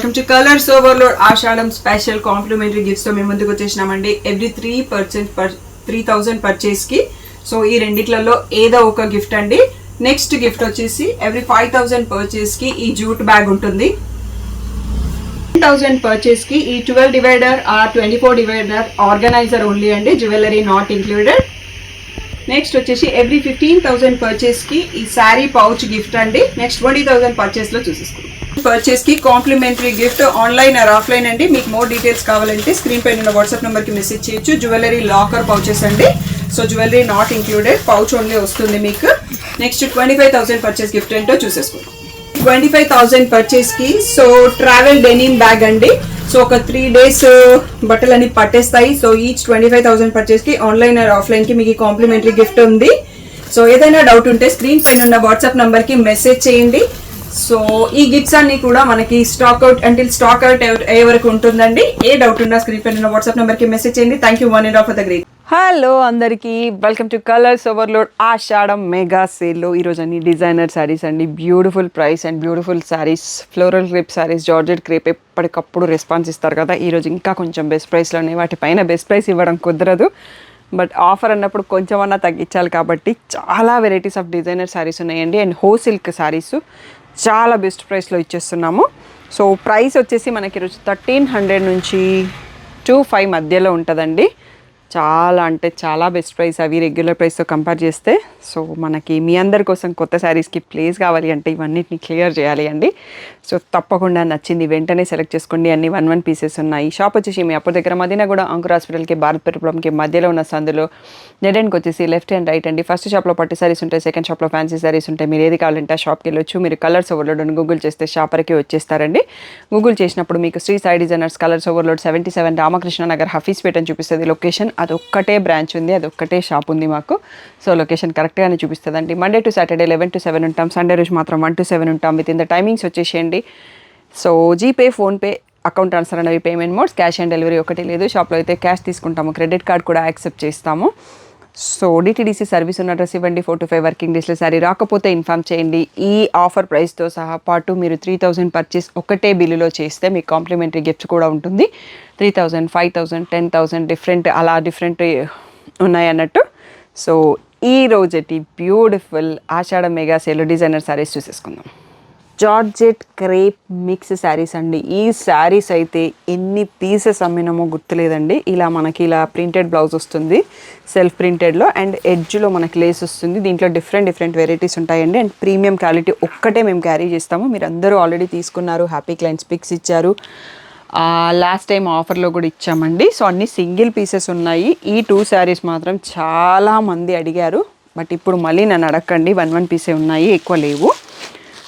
Welcome to colours overload Ashadham special complimentary gifts తో మేము ముందుకు వచ్చేసినామండి. ఎవ్రీ 3,000 పర్చేస్ కి సో ఈ రెండిట్లలో ఏదో ఒక గిఫ్ట్ అండి. నెక్స్ట్ గిఫ్ట్ వచ్చేసి ఎవ్రీ 5,000 పర్చేస్ కి ఈ జూట్ బ్యాగ్ ఉంటుంది. 10,000 పర్చేస్ కి ఈ 12 divider or 24 divider organiser only అండి, జ్యువెలరీ నాట్ ఇంక్లూడెడ్. నెక్స్ట్ వచ్చేసి ఎవ్రీ 15,000 పర్చేస్ కి ఈ శారీ పౌచ్ గిఫ్ట్ అండి. నెక్స్ట్ 20,000 పర్చేస్ లో చూసేసుకుందాం. పర్చేస్ కి complimentary gift online or offline అండి. మీకు మోర్ డీటెయిల్స్ కావాలంటే స్క్రీన్ పైన ఉన్న వాట్సాప్ నెంబర్ కి మెసేజ్ చేయొచ్చు. జ్యువెలరీ లాకర్ పౌచెస్ అండి. So jewellery not included, pouch only వస్తుంది మీకు. నెక్స్ట్ 25,000 పర్చేస్ గిఫ్ట్ ఏంటో చూసేసుకుందాం. 25,000 పర్చేస్ కి సో ట్రావెల్ డెనిమ్ బ్యాగ్ అండి. సో ఒక 3 days బట్టలన్నీ పట్టేస్తాయి. సో ఈచ్ 25,000 పర్చేస్ కి ఆన్లైన్ ఆర్ ఆఫ్లైన్ కి మీకు కాంప్లిమెంటరీ గిఫ్ట్ ఉంది. సో ఏదైనా డౌట్ ఉంటే స్క్రీన్ పైన ఉన్న వాట్సాప్ నంబర్ కి మెసేజ్ చేయండి. సో ఈ గిఫ్ట్స్ అన్ని కూడా మనకి స్టాక్ అవుట్ అయ్యే వరకు ఉంటుందండి. ఏ డౌట్ ఉన్నా స్క్రీన్ పైన ఉన్న వాట్సాప్ నెంబర్ కి మెసేజ్ చేయండి. Thank you one and all for the great. Hello అందరికీ, welcome to colours overload Ashadam mega సేల్లో ఈరోజు అన్ని డిజైనర్ శారీస్ అండి. Beautiful price and beautiful saris, floral crepe saris, georgette crepe ఎప్పటికప్పుడు రెస్పాన్స్ ఇస్తారు కదా. ఈరోజు ఇంకా కొంచెం బెస్ట్ ప్రైస్లోనే, వాటిపైన బెస్ట్ ప్రైస్ ఇవ్వడం కుదరదు, బట్ ఆఫర్ అన్నప్పుడు కొంచెం అన్నా తగ్గించాలి కాబట్టి చాలా వెరైటీస్ ఆఫ్ డిజైనర్ శారీస్ ఉన్నాయండి. అండ్ హో సిల్క్ శారీస్ చాలా బెస్ట్ ప్రైస్లో ఇచ్చేస్తున్నాము. సో ప్రైస్ వచ్చేసి మనకి ఈరోజు 1,300 నుంచి 2,500 మధ్యలో ఉంటుందండి. చాలా అంటే చాలా బెస్ట్ ప్రైస్ అవి రెగ్యులర్ ప్రైస్తో కంపేర్ చేస్తే. సో మనకి మీ అందరి కోసం కొత్త శారీస్కి ప్లేస్ కావాలి అంటే ఇవన్నిటిని క్లియర్ చేయాలి అండి. సో తప్పకుండా నచ్చింది వెంటనే సెలెక్ట్ చేసుకోండి. అన్ని 1 పీసెస్ ఉన్నాయి. షాప్ వచ్చేసి మీ అప్పుడు దగ్గర మదీనా కూడా అంకుర్ హాస్పిటల్కి భారత్ పెట్రోల్కి మధ్యలో ఉన్న సందులో డెడ్ ఎండ్కి వచ్చేసి లెఫ్ట్ అండ్ రైట్ అండి. ఫస్ట్ షాప్లో పట్టు శారీస్ ఉంటాయి, సెకండ్ షాప్లో ఫ్యాన్సీ శారీస్ ఉంటాయి. మీరు ఏది కావాలంటే ఆ షాప్కి వెళ్ళొచ్చు. మీరు కలర్స్ ఓవర్లోడ్ అని గూగుల్ చేస్తే షాపర్కి వచ్చేస్తారండి. గూగుల్ చేసినప్పుడు మీకు Shri Sai designers colours overload 77 Ramakrishna Nagar Hafeezpet అని చూపిస్తుంది లొకేషన్. అది ఒక్కటే బ్రాంచ్ ఉంది, అది ఒక్కటే షాప్ ఉంది మాకు. సో లొకేషన్ కరెక్ట్గానే చూపిస్తుందండి. మండే టు సాటర్డే 11 to 7 ఉంటాం. సండే రోజు మాత్రం 1 to 7 ఉంటాం. విత్ ఇన్ ద టైమింగ్స్ వచ్చేసేయండి. So GPay, PhonePe, account transfer అనేవి payment modes. Cash on delivery ఒకటి లేదు. షాప్లో అయితే క్యాష్ తీసుకుంటాము, క్రెడిట్ కార్డ్ కూడా యాక్సెప్ట్ చేస్తాము. సో డిటీడీసీ సర్వీస్ ఉన్న అడ్రస్ ఇవ్వండి. 4 to 5 వర్కింగ్ డేస్లో సారీ రాకపోతే ఇన్ఫామ్ చేయండి. ఈ ఆఫర్ ప్రైస్తో సహా పాటు మీరు 3,000 పర్చేస్ ఒకటే బిల్లులో చేస్తే మీకు కాంప్లిమెంటరీ గిఫ్ట్స్ కూడా ఉంటుంది. 3,000, 5,000, 10,000 డిఫరెంట్ ఉన్నాయి అన్నట్టు. సో ఈ రోజటి beautiful Ashadam mega sale designer saris చూసేసుకుందాం. జార్జెట్ క్రేప్ మిక్స్ శారీస్ అండి. ఈ శారీస్ అయితే ఎన్ని పీసెస్ అమ్మినామో గుర్తులేదండి. మనకి ఇలా ప్రింటెడ్ బ్లౌజ్ వస్తుంది సెల్ఫ్ ప్రింటెడ్లో, అండ్ ఎడ్జ్లో మనకి లేస్ వస్తుంది. దీంట్లో డిఫరెంట్ వెరైటీస్ ఉంటాయండి. అండ్ ప్రీమియం క్వాలిటీ ఒక్కటే మేము క్యారీ చేస్తాము. మీరు అందరూ ఆల్రెడీ తీసుకున్నారు, హ్యాపీ క్లయింట్స్ పిక్స్ ఇచ్చారు. లాస్ట్ టైం ఆఫర్లో కూడా ఇచ్చామండి. సో అన్ని సింగిల్ పీసెస్ ఉన్నాయి. ఈ 2 శారీస్ మాత్రం చాలామంది అడిగారు, బట్ ఇప్పుడు మళ్ళీ నన్ను అడగండి, 1 పీసే ఉన్నాయి, ఎక్కువ లేవు.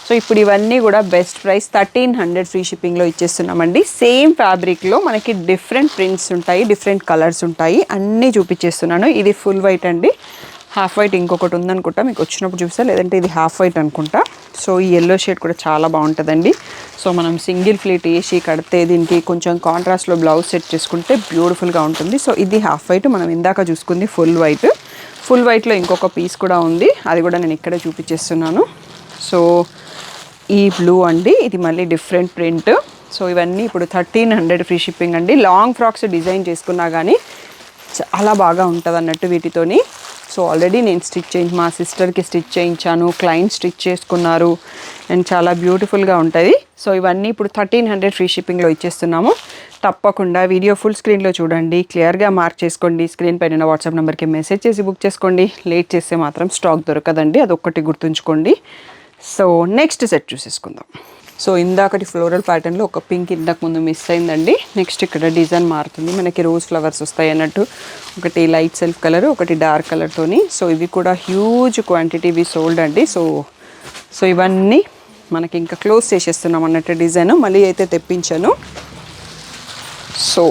సో ఇప్పుడు ఇవన్నీ కూడా బెస్ట్ ప్రైస్ 1,300 ఫ్రీ షిప్పింగ్లో ఇచ్చేస్తున్నామండి. సేమ్ ఫ్యాబ్రిక్లో మనకి డిఫరెంట్ ప్రింట్స్ ఉంటాయి, డిఫరెంట్ కలర్స్ ఉంటాయి, అన్నీ చూపించేస్తున్నాను. ఇది ఫుల్ వైట్ అండి, హాఫ్ వైట్ ఇంకొకటి ఉందనుకుంటా, మీకు వచ్చినప్పుడు చూపిస్తా, లేదంటే ఇది హాఫ్ వైట్ అనుకుంటా. సో ఈ ఎల్లో షేడ్ కూడా చాలా బాగుంటుందండి. సో మనం సింగిల్ ఫ్లీట్ వేసి కడితే దీనికి కొంచెం కాంట్రాస్ట్లో బ్లౌజ్ సెట్ చేసుకుంటే బ్యూటిఫుల్గా ఉంటుంది. సో ఇది హాఫ్ వైట్, మనం ఇందాక చూసుకుంది ఫుల్ వైట్. ఫుల్ వైట్లో ఇంకొక పీస్ కూడా ఉంది, అది కూడా నేను ఇక్కడే చూపించేస్తున్నాను. సో ఈ బ్లూ అండి, ఇది మళ్ళీ డిఫరెంట్ ప్రింట్. సో ఇవన్నీ ఇప్పుడు 1,300 ఫ్రీ షిప్పింగ్ అండి. లాంగ్ ఫ్రాక్స్ డిజైన్ చేసుకున్నా కానీ చాలా బాగా ఉంటుంది అన్నట్టు వీటితోని. సో ఆల్రెడీ నేను మా సిస్టర్కి స్టిచ్ చేయించాను, క్లయింట్ స్టిచ్ చేసుకున్నారు, అండ్ చాలా బ్యూటిఫుల్గా ఉంటుంది. సో ఇవన్నీ ఇప్పుడు 1,300 ఫ్రీ షిప్పింగ్లో ఇచ్చేస్తున్నాము. తప్పకుండా వీడియో ఫుల్ స్క్రీన్లో చూడండి, క్లియర్గా మార్క్ చేసుకోండి. స్క్రీన్ పైన వాట్సాప్ నెంబర్కి మెసేజ్ చేసి బుక్ చేసుకోండి. లేట్ చేస్తే మాత్రం స్టాక్ దొరకదండి, అదొక్కటి గుర్తుంచుకోండి. సో నెక్స్ట్ సెట్ చూసేసుకుందాం. సో ఇందాకటి ఫ్లోరల్ ప్యాటర్న్లో ఒక పింక్ ఇంతకు ముందు మిస్ అయిందండి. నెక్స్ట్ ఇక్కడ డిజైన్ మారుతుంది, మనకి రోజ్ ఫ్లవర్స్ వస్తాయి అన్నట్టు. ఒకటి లైట్ సెల్ఫ్ కలర్, ఒకటి డార్క్ కలర్తోని. సో ఇవి కూడా హ్యూజ్ క్వాంటిటీ ఇవి సోల్డ్ అండి. సో ఇవన్నీ మనకి ఇంకా క్లోజ్ చేసేస్తున్నాం అన్నట్టు డిజైన్. మళ్ళీ అయితే తెప్పించాను. సో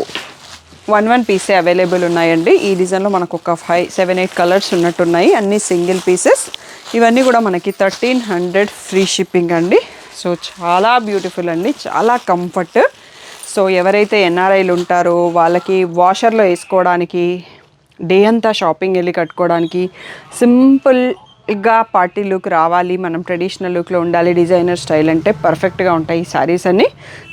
1 పీసే అవైలబుల్ ఉన్నాయండి. ఈ డిజైన్లో మనకు ఒక 5, 7, 8 కలర్స్ ఉన్నట్టున్నాయి, అన్నీ సింగిల్ పీసెస్. ఇవన్నీ కూడా మనకి 1,300 ఫ్రీ షిప్పింగ్ అండి. సో చాలా బ్యూటిఫుల్ అండి, చాలా కంఫర్ట్. సో ఎవరైతే ఎన్ఆర్ఐలు ఉంటారో వాళ్ళకి వాషర్లో వేసుకోవడానికి, డే అంతా షాపింగ్ వెళ్ళి కట్టుకోవడానికి, సింపుల్ స్టైల్గా పార్టీ లుక్ రావాలి, మనం ట్రెడిషనల్ లుక్లో ఉండాలి, డిజైనర్ స్టైల్ అంటే పర్ఫెక్ట్గా ఉంటాయి ఈ శారీస్ అన్ని.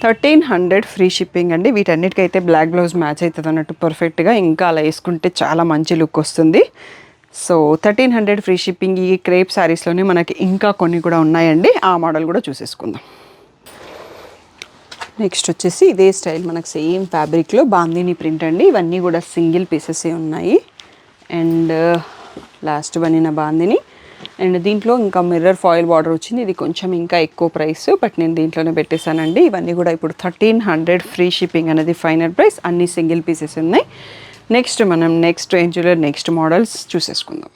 1300 ఫ్రీ షిప్పింగ్ అండి. వీటన్నిటికైతే బ్లాక్ బ్లౌజ్ మ్యాచ్ అవుతుంది అన్నట్టు పర్ఫెక్ట్గా, ఇంకా అలా వేసుకుంటే చాలా మంచి లుక్ వస్తుంది. So 1300 free shipping. ఈ క్రేప్ శారీస్లోనే మనకి ఇంకా కొన్ని కూడా ఉన్నాయండి, ఆ మోడల్ కూడా చూసేసుకుందాం. నెక్స్ట్ వచ్చేసి ఇదే స్టైల్ మనకు సేమ్ ఫ్యాబ్రిక్లో బాందిని ప్రింట్ అండి. ఇవన్నీ కూడా సింగిల్ పీసెసే ఉన్నాయి. అండ్ లాస్ట్ బనిన బాందిని. అండ్ దీంట్లో ఇంకా మిర్రర్ ఫాయిల్ బార్డర్ వచ్చింది. ఇది కొంచెం ఇంకా ఎక్కువ ప్రైస్, బట్ నేను దీంట్లోనే పెట్టేశానండి. ఇవన్నీ కూడా ఇప్పుడు 1300 ఫ్రీ షిప్పింగ్ అనేది ఫైనల్ ప్రైస్. అన్ని సింగిల్ పీసెస్ ఉన్నాయి. నెక్స్ట్ మనం నెక్స్ట్ రేంజ్లో నెక్స్ట్ మోడల్స్ చూసేసుకుందాం.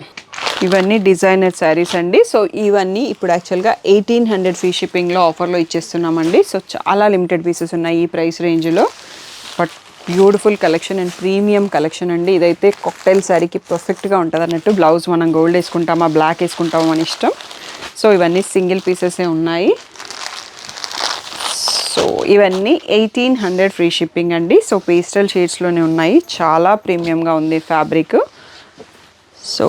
ఇవన్నీ డిజైనర్ శారీస్ అండి. సో ఇవన్నీ ఇప్పుడు యాక్చువల్గా 1800 ఫ్రీ షిప్పింగ్లో ఆఫర్లో ఇచ్చేస్తున్నామండి. సో చాలా లిమిటెడ్ పీసెస్ ఉన్నాయి ఈ ప్రైస్ రేంజ్లో, but beautiful collection and premium collection అండి. ఇదైతే కాక్టైల్ శారీకి పర్ఫెక్ట్గా ఉంటుంది అన్నట్టు. బ్లౌజ్ మనం గోల్డ్ వేసుకుంటామా బ్లాక్ వేసుకుంటామా మన ఇష్టం. సో ఇవన్నీ సింగిల్ పీసెసే ఉన్నాయి. సో ఇవన్నీ 1800 ఫ్రీ షిప్పింగ్ అండి. సో పేస్టల్ షేడ్స్లోనే ఉన్నాయి, చాలా ప్రీమియంగా ఉంది ఫ్యాబ్రిక్. సో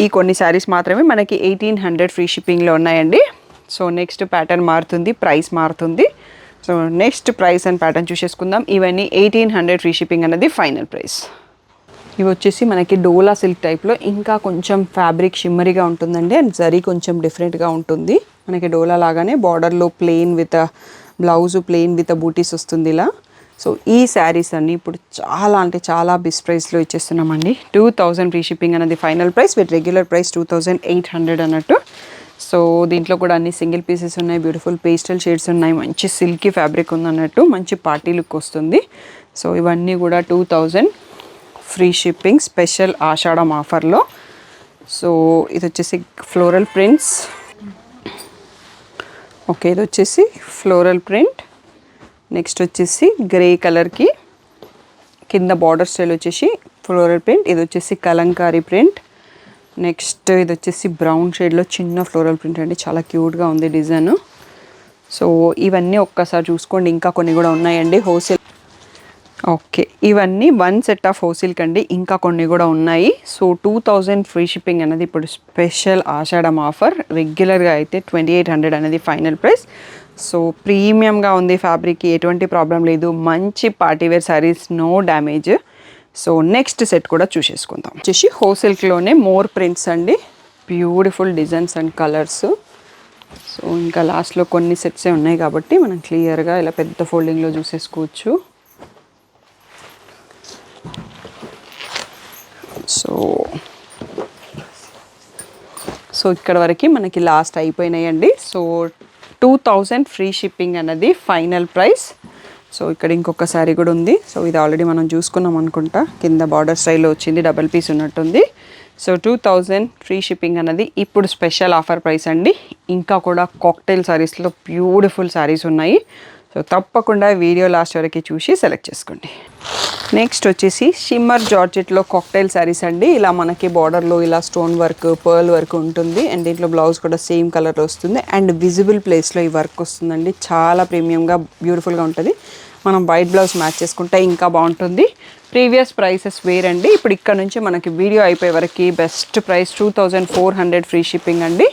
ఈ కొన్ని శారీస్ మాత్రమే మనకి 1800 ఫ్రీ షిప్పింగ్లో ఉన్నాయండి. సో నెక్స్ట్ ప్యాటర్న్ మారుతుంది, ప్రైస్ మారుతుంది. So next price and pattern చూసేసుకుందాం. ఇవన్నీ 1800 ఫ్రీ షిప్పింగ్ అనేది ఫైనల్ ప్రైస్. ఇవి వచ్చేసి మనకి డోలా సిల్క్ టైప్లో ఇంకా కొంచెం ఫ్యాబ్రిక్ షిమ్మరీగా ఉంటుందండి. అండ్ జరీ కొంచెం డిఫరెంట్గా ఉంటుంది. మనకి డోలా లాగానే బార్డర్లో plain with blouse plain with butis వస్తుంది ఇలా. సో ఈ శారీస్ అన్ని ఇప్పుడు చాలా అంటే చాలా బెస్ట్ ప్రైస్లో ఇచ్చేస్తున్నామండి. 2000 ఫ్రీ షిప్పింగ్ అనేది final price with regular price 2800 అన్నట్టు. సో దీంట్లో కూడా అన్ని సింగిల్ పీసెస్ ఉన్నాయి, బ్యూటిఫుల్ పేస్టల్ షేడ్స్ ఉన్నాయి, మంచి సిల్కీ ఫ్యాబ్రిక్ ఉందన్నట్టు, మంచి పార్టీ లుక్ వస్తుంది. సో ఇవన్నీ కూడా 2000 ఫ్రీ షిప్పింగ్ స్పెషల్ ఆషాఢం ఆఫర్లో. సో ఇది వచ్చేసి ఫ్లోరల్ ప్రింట్స్. ఓకే, ఇది వచ్చేసి ఫ్లోరల్ ప్రింట్. నెక్స్ట్ వచ్చేసి గ్రే కలర్కి కింద బార్డర్ స్టైల్ వచ్చేసి ఫ్లోరల్ ప్రింట్. ఇది వచ్చేసి కలంకారీ ప్రింట్. నెక్స్ట్ ఇది వచ్చేసి బ్రౌన్ షేడ్లో చిన్న ఫ్లోరల్ ప్రింట్ అండి, చాలా క్యూట్గా ఉంది డిజైన్. సో ఇవన్నీ ఒక్కసారి చూసుకోండి, ఇంకా కొన్ని కూడా ఉన్నాయండి హోల్సేల్. ఓకే, ఇవన్నీ 1 సెట్ ఆఫ్ హోల్సేల్కి అండి, ఇంకా కొన్ని కూడా ఉన్నాయి. సో 2000 ఫ్రీ షిప్పింగ్ అనేది ఇప్పుడు స్పెషల్ ఆషాఢం ఆఫర్. రెగ్యులర్గా అయితే 2800 అనేది ఫైనల్ ప్రైస్. సో ప్రీమియంగా ఉంది ఫ్యాబ్రిక్కి, ఎటువంటి ప్రాబ్లం లేదు, మంచి party wear saris, no damage. So next set కూడా చూసేసుకుందాం. వచ్చేసి హోల్సేల్లోనే మోర్ ప్రింట్స్ అండి, beautiful designs and colours. So ఇంకా లాస్ట్లో కొన్ని సెట్సే ఉన్నాయి కాబట్టి మనం క్లియర్గా ఇలా పెద్ద ఫోల్డింగ్లో చూసేసుకోవచ్చు. సో ఇక్కడ వరకు మనకి లాస్ట్ అయిపోయినాయండి. సో 2000 ఫ్రీ షిప్పింగ్ అన్నది ఫైనల్ ప్రైస్. సో ఇక్కడ ఇంకొక శారీ కూడా ఉంది. సో ఇది ఆల్రెడీ మనం చూసుకున్నాం అనుకుంటా, కింద బార్డర్ స్టైల్లో వచ్చింది, డబల్ పీస్ ఉన్నట్టుంది. సో 2000 ఫ్రీ షిప్పింగ్ అన్నది ఇప్పుడు స్పెషల్ ఆఫర్ ప్రైస్ అండి. ఇంకా కూడా కాక్టైల్ శారీస్లో బ్యూటిఫుల్ శారీస్ ఉన్నాయి. సో తప్పకుండా వీడియో లాస్ట్ వరకు చూసి సెలెక్ట్ చేసుకోండి. నెక్స్ట్ వచ్చేసి షిమ్మర్ జార్జెట్లో కాక్టైల్ శారీస్ అండి. ఇలా మనకి బార్డర్లో ఇలా స్టోన్ వర్క్, పర్ల్ వర్క్ ఉంటుంది. అండ్ దీంట్లో బ్లౌజ్ కూడా సేమ్ కలర్లో వస్తుంది. అండ్ విజిబుల్ ప్లేస్లో ఈ వర్క్ వస్తుందండి, చాలా ప్రీమియంగా బ్యూటిఫుల్గా ఉంటుంది. మనం వైట్ బ్లౌజ్ మ్యాచ్ చేసుకుంటే ఇంకా బాగుంటుంది. ప్రీవియస్ ప్రైసెస్ వేరండి. ఇప్పుడు ఇక్కడ నుంచి మనకి వీడియో అయిపోయే వరకు బెస్ట్ ప్రైస్ 2400 ఫ్రీ షిప్పింగ్ అండి.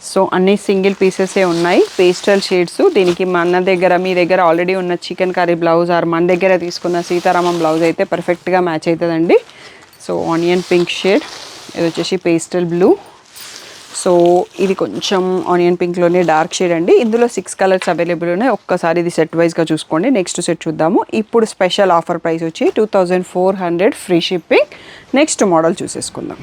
సో అన్ని సింగిల్ పీసెసే ఉన్నాయి, పేస్టల్ షేడ్స్. దీనికి మన దగ్గర మీ దగ్గర ఆల్రెడీ ఉన్న చికెన్ కర్రీ బ్లౌజ్ ఆర్ మన దగ్గర తీసుకున్న సీతారామం బ్లౌజ్ అయితే పర్ఫెక్ట్గా మ్యాచ్ అవుతుందండి. సో ఆనియన్ పింక్ షేడ్, ఇది వచ్చేసి పేస్టల్ బ్లూ. సో ఇది కొంచెం ఆనియన్ పింక్లోనే డార్క్ షేడ్ అండి. ఇందులో 6 కలర్స్ అవైలబుల్ ఉన్నాయి. ఒక్కసారి ఇది సెట్ వైజ్గా చూసుకోండి. నెక్స్ట్ సెట్ చూద్దాము. ఇప్పుడు స్పెషల్ ఆఫర్ ప్రైస్ వచ్చి 2400 ఫ్రీ షిప్పింగ్. నెక్స్ట్ మోడల్ చూసేసుకుందాం.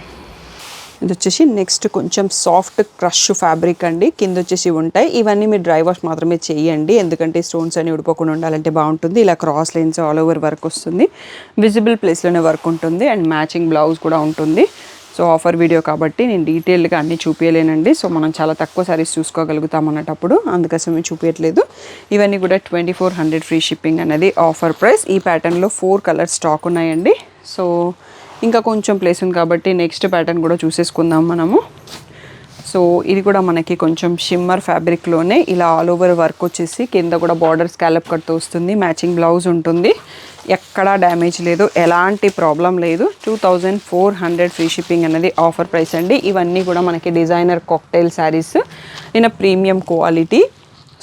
ఇది వచ్చేసి నెక్స్ట్ కొంచెం సాఫ్ట్ క్రష్ ఫ్యాబ్రిక్ అండి. కింద వచ్చేసి ఉంటాయి. ఇవన్నీ మీరు డ్రై వాష్ మాత్రమే చేయండి, ఎందుకంటే స్టోన్స్ అన్ని ఉడిపోకుండా ఉండాలంటే బాగుంటుంది. ఇలా cross lines all over work వస్తుంది, విజిబుల్ ప్లేస్లోనే వర్క్ ఉంటుంది. అండ్ మ్యాచింగ్ బ్లౌజ్ కూడా ఉంటుంది. సో ఆఫర్ వీడియో కాబట్టి నేను డీటెయిల్గా అన్నీ చూపించలేనండి. సో మనం చాలా తక్కువ సారీస్ చూసుకోగలుగుతాం అన్నటప్పుడు, అందుకోసమే చూపించట్లేదు. ఇవన్నీ కూడా 2400 ఫ్రీ షిప్పింగ్ అనేది ఆఫర్ ప్రైస్. ఈ ప్యాటర్న్లో 4 కలర్స్ స్టాక్ ఉన్నాయండి. సో ఇంకా కొంచెం ప్లేస్ ఉంది కాబట్టి నెక్స్ట్ ప్యాటర్న్ కూడా చూసేసుకుందాం మనము. సో ఇది కూడా మనకి కొంచెం షిమ్మర్ ఫ్యాబ్రిక్లోనే ఇలా ఆల్ ఓవర్ వర్క్ వచ్చేసి కింద కూడా బార్డర్ స్కాలప్ కట్తో వస్తుంది, మ్యాచింగ్ బ్లౌజ్ ఉంటుంది. ఎక్కడా డ్యామేజ్ లేదు, ఎలాంటి ప్రాబ్లం లేదు. 2400 ఫ్రీ షిప్పింగ్ అనేది ఆఫర్ ప్రైస్ అండి. ఇవన్నీ కూడా మనకి designer cocktail saris in premium quality.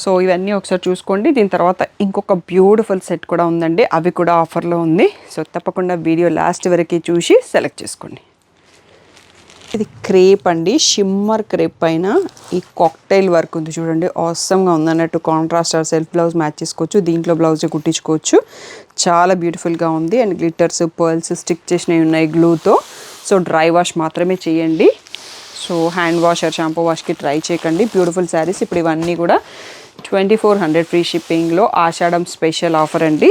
So ఇవన్నీ ఒకసారి చూసుకోండి. దీని తర్వాత ఇంకొక బ్యూటిఫుల్ సెట్ కూడా ఉందండి, అవి కూడా ఆఫర్లో ఉంది. సో తప్పకుండా వీడియో లాస్ట్ వరకు చూసి సెలెక్ట్ చేసుకోండి. ఇది క్రేప్ అండి, షిమ్మర్ క్రేప్ పైన ఈ కాక్టైల్ వర్క్ ఉంది చూడండి, ఆసమ్గా ఉందన్నట్టు. Contrast or self blouse match చేసుకోవచ్చు, దీంట్లో బ్లౌజ్ కుట్టించుకోవచ్చు. చాలా బ్యూటిఫుల్గా ఉంది. అండ్ గ్లిటర్స్, పర్ల్స్ స్టిక్ చేసినవి ఉన్నాయి గ్లూతో. సో డ్రై వాష్ మాత్రమే చేయండి. So hand wash or shampoo వాష్కి ట్రై చేయకండి. బ్యూటిఫుల్ శారీస్. ఇప్పుడు ఇవన్నీ కూడా 2400 ఫ్రీ షిప్పింగ్లో ఆషాఢం స్పెషల్ ఆఫర్ అండి.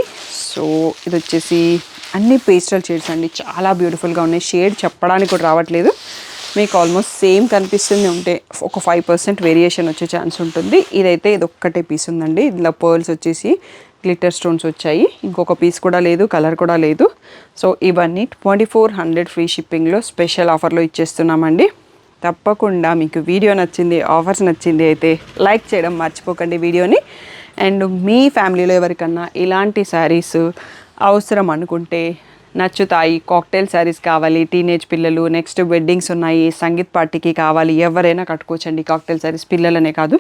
సో ఇది వచ్చేసి అన్ని పేస్టల్ షేడ్స్ అండి, చాలా బ్యూటిఫుల్గా ఉన్నాయి. షేడ్ చెప్పడానికి కూడా రావట్లేదు, మీకు ఆల్మోస్ట్ సేమ్ కనిపిస్తుంది. ఉంటే ఒక 5% వేరియేషన్ వచ్చే ఛాన్స్ ఉంటుంది. ఇదైతే ఇది ఒక్కటే పీస్ ఉందండి. ఇందులో పర్ల్స్ వచ్చేసి గ్లిటర్ స్టోన్స్ వచ్చాయి, ఇంకొక పీస్ కూడా లేదు, కలర్ కూడా లేదు. సో ఇవన్నీ 2400 ఫ్రీ షిప్పింగ్లో స్పెషల్ ఆఫర్లో ఇచ్చేస్తున్నామండి. తప్పకుండా మీకు వీడియో నచ్చింది, ఆఫర్స్ నచ్చింది అయితే లైక్ చేయడం మర్చిపోకండి వీడియోని. అండ్ మీ ఫ్యామిలీలో ఎవరికన్నా ఇలాంటి శారీస్ అవసరం అనుకుంటే, నచ్చుతాయి, కాక్టైల్ శారీస్ కావాలి, టీనేజ్ పిల్లలు, నెక్స్ట్ వెడ్డింగ్స్ ఉన్నాయి, సంగీత్ పార్టీకి కావాలి, ఎవరైనా కట్టుకోవచ్చండి కాక్టైల్ శారీస్. పిల్లలనే కాదు,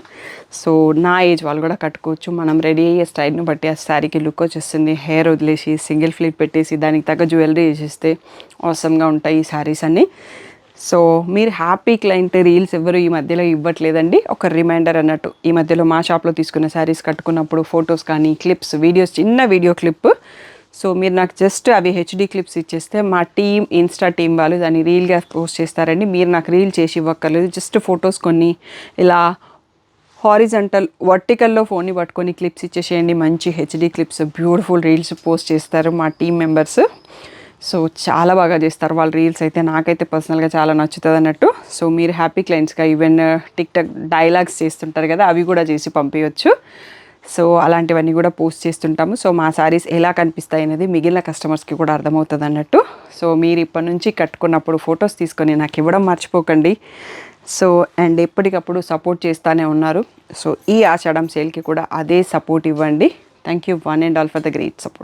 సో నా ఏజ్ వాళ్ళు కూడా కట్టుకోవచ్చు. మనం రెడీ అయ్యే స్టైల్ని బట్టి ఆ శారీకి లుక్ వచ్చేస్తుంది. హెయిర్ వదిలేసి సింగిల్ ఫ్లీట్ పెట్టేసి దానికి తగ్గ జ్యువెలరీ వేసేస్తే ఆసమ్గా ఉంటాయి ఈ శారీస్ అన్నీ. సో మీరు హ్యాపీ క్లయింట్ రీల్స్ ఎవరు ఈ మధ్యలో ఇవ్వట్లేదండి, ఒక రిమైండర్ అన్నట్టు. ఈ మధ్యలో మా షాప్లో తీసుకున్న శారీస్ కట్టుకున్నప్పుడు ఫొటోస్ కానీ క్లిప్స్, వీడియోస్, చిన్న వీడియో క్లిప్, సో మీరు నాకు జస్ట్ అవి హెచ్డి క్లిప్స్ ఇచ్చేస్తే మా టీమ్, ఇన్స్టా టీమ్ వాళ్ళు దాన్ని రీల్గా పోస్ట్ చేస్తారండి. మీరు నాకు రీల్ చేసి ఇవ్వక్కర్లేదు, జస్ట్ ఫొటోస్ కొన్ని ఇలా హారిజంటల్, వర్టికల్లో ఫోన్ని పట్టుకొని క్లిప్స్ ఇచ్చేసేయండి. మంచి HD clips, beautiful reels post చేస్తారు మా టీమ్ మెంబర్స్. సో చాలా బాగా చేస్తారు వాళ్ళు రీల్స్ అయితే, నాకైతే పర్సనల్గా చాలా నచ్చుతుంది అన్నట్టు. సో మీరు హ్యాపీ క్లయింట్స్గా ఈవెన్ టిక్ టాక్ డైలాగ్స్ చేస్తుంటారు కదా, అవి కూడా చేసి పంపించవచ్చు. సో అలాంటివన్నీ కూడా పోస్ట్ చేస్తుంటాము. సో మా శారీస్ ఎలా కనిపిస్తాయి అనేది మిగిలిన కస్టమర్స్కి కూడా అర్థమవుతుంది అన్నట్టు. సో మీరు ఇప్పటి నుంచి కట్టుకున్నప్పుడు ఫొటోస్ తీసుకొని నాకు ఇవ్వడం మర్చిపోకండి. సో అండ్ ఎప్పటికప్పుడు సపోర్ట్ చేస్తూనే ఉన్నారు. సో ఈ ఆషాఢం సేల్కి కూడా అదే సపోర్ట్ ఇవ్వండి. Thank you one and all for the great support.